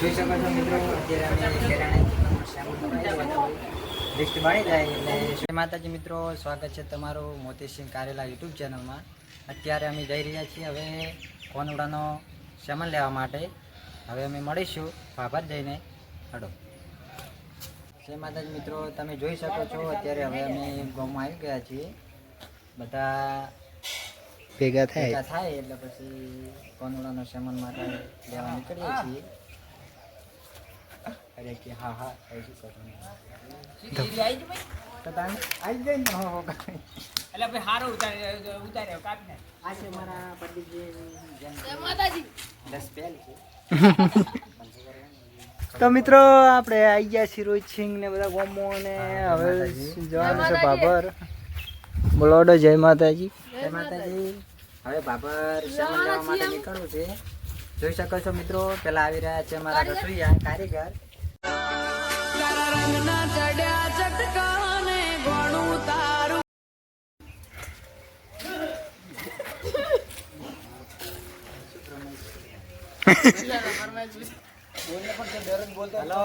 જોઈ શકો છો મિત્રો, અત્યારે અમે કેરાણે લિસ્ટ બની જાય એટલે શ્રી માતાજી મિત્રો, સ્વાગત છે તમારું મોતીસિંહ કારેલા યુટ્યુબ ચેનલમાં. અત્યારે અમે જઈ રહ્યા છીએ હવે કોનુડાનો સામાન લેવા માટે. હવે અમે મળીશું ભાભર જઈને. હડો શ્રી માતાજી મિત્રો, તમે જોઈ શકો છો અત્યારે હવે અમે ગામમાં આવી ગયા છીએ. બધા ભેગા થાય એટલે પછી કોનુડાનો સામાન માટે લેવા નીકળીએ છીએ. અરે કે હા હા આવી શું કરું તો તાને આવી જાય ને હો એટલે ભાઈ હારો ઉતાર્યો કાઢને. આ છે મારા પંડિતજી માતાજી 10 પેલ છે. તો મિત્રો આપણે આવી ગયા છીએ રોહિત સિંહ ને બધા ગોમો ને હવે જવાનું છે ભાભર. બોલો જય માતાજી. જય માતાજી. હવે ભાભર સામાન લેવા માટે નીકળવું છે. જોઈ શકો છો મિત્રો, પેલા આવી રહ્યા છે અમારા રસોઈયા કારીગર. હેલો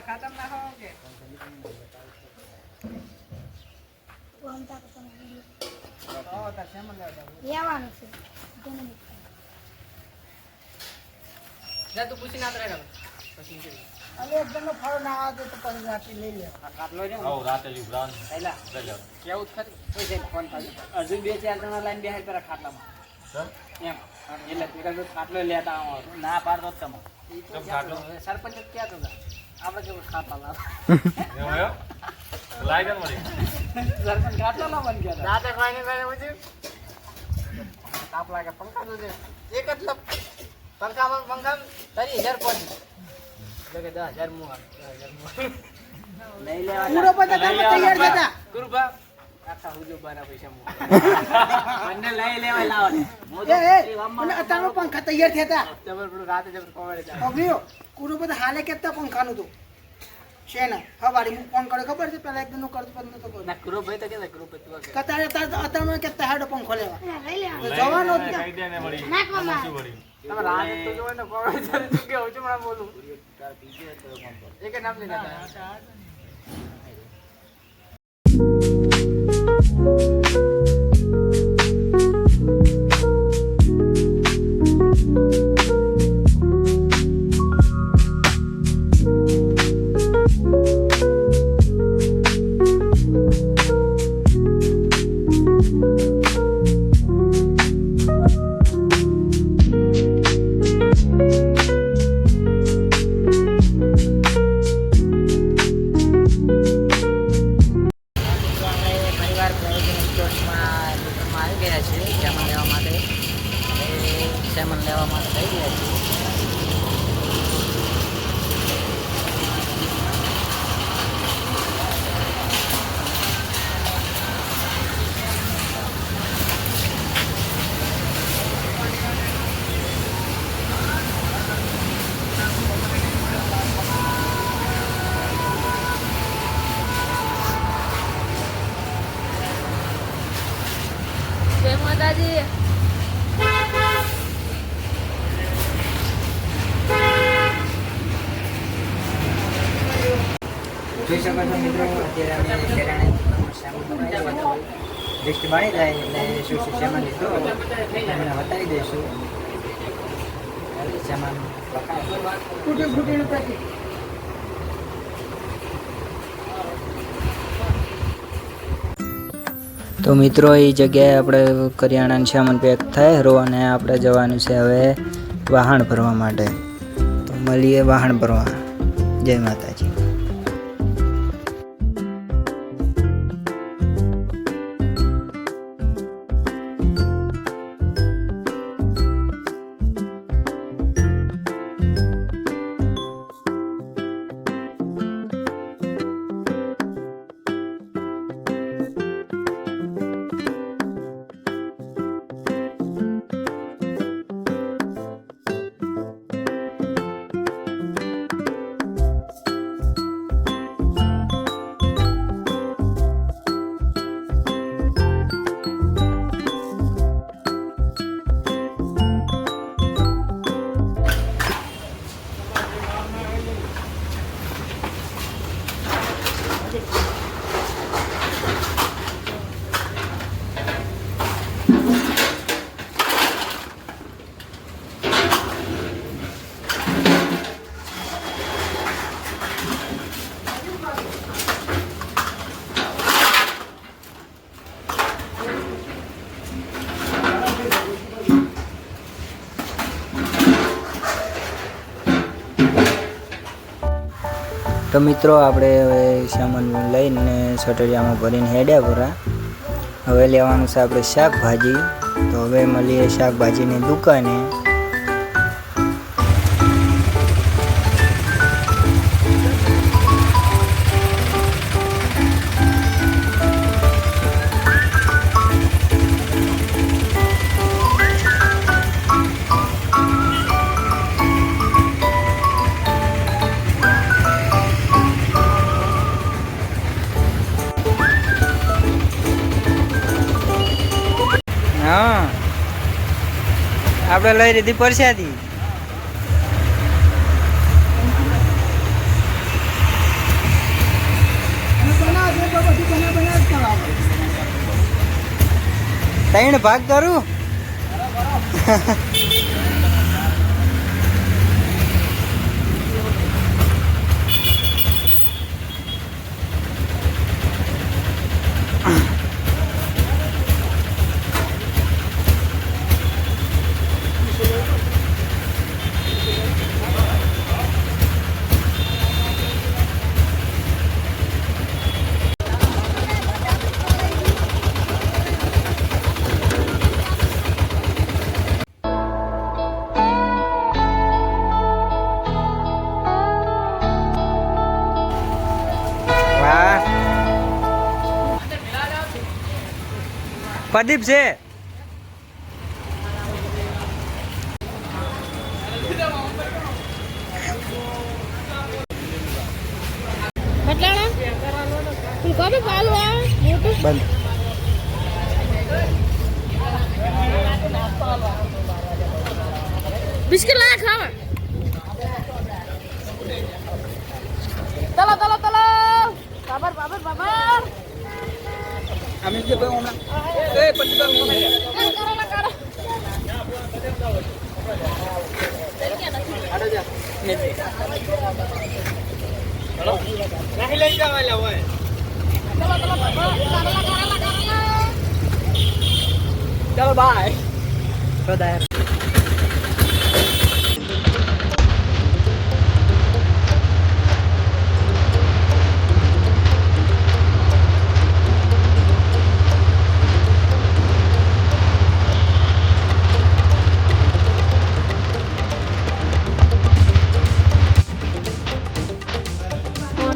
ખાતમ નાખો કે તું પૂછી ના કરે એકદમ ફળ ના આવે તો પછી રાતે લઈ લે. ખાટલો છે રાતે કેવું ખરી ફોન હજુ 2-4 જણા લાઈન બેહાર કરે ખાટલામાં એમ એટલે ખાટલો લેતા ના પાડતો તમે સરપંચ ક્યાં તો આપણે કેવું ખાટલા સરપંચ ખાટલો ના બન ગયા રાતે ખાઈને પછી તાપ લાગે પંખા તો છે એક જ પંખા તારી 1000 પહોંચી કે 10,000 મુ લઈ લેવા પૂરો પતા તમે તૈયાર થતા ગુરુબા આખા હુજો બારા પૈસા મુ મને લઈ લેવા લાવો મને અતાનો પંખા તૈયાર થતા જબર પેલું રાતે જબર કોવાડે જા અગરીઓ પૂરો પતા હાલે કેતા પંખાનું તો છે ને હવારી હું ફોન કરે ખબર છે પેલા એકદમ નો કરતો પણ તો ના ગુરુ ભાઈ તો કે ગુરુ ભાઈ તું કે કતારે અતાનો કેતા હાડો પંખો લેવા લઈ લે જવાનો જ કઈ દે ને મળી નાખવા શું મળી તમે રાત તો જોઈને કોવાડે ચાલી તું કે હું મને બોલું એક નામ લે લેતા સામાન લેવા માટે જઈ રહ્યા છીએ. જય માતાજી. જોઈ શકો છો મિત્રો, અત્યારે અમે કેરાણે લિસ્ટ બની જાય એટલે શું શું સામાન લીધો તમને બતાવી દઈશું. સામાન તો મિત્રો એ જગ્યાએ આપણે કરિયાણાનો સામાન પેક થાય રો અને આપણે જવાનું છે હવે વાહણ ભરવા માટે. તો મળીએ વાહણ ભરવા. જય માતાજી. તો મિત્રો આપણે હવે સામાન લઈને સટરિયામાં ભરીને હેડ્યા પૂરા. હવે લેવાનું છે આપણે શાકભાજી. તો હવે મળીએ શાકભાજીની દુકાને. હા આપણે લઈ લીધી પરસ્યાથી. ત્રણ ભાગ કરું. પ્રદીપ છે. બંધ. બિસ્કિટ લાયા ખાવા. તલો તલો તલો. બાબર બાબર બાબર. અમે જે ભાઈ ઓના એ પટ્ટી કાઢો. આડો જા નહીં લઈ જવાલા હોય. તલો તલો બાબર. ચાલો બાય. તો દાયર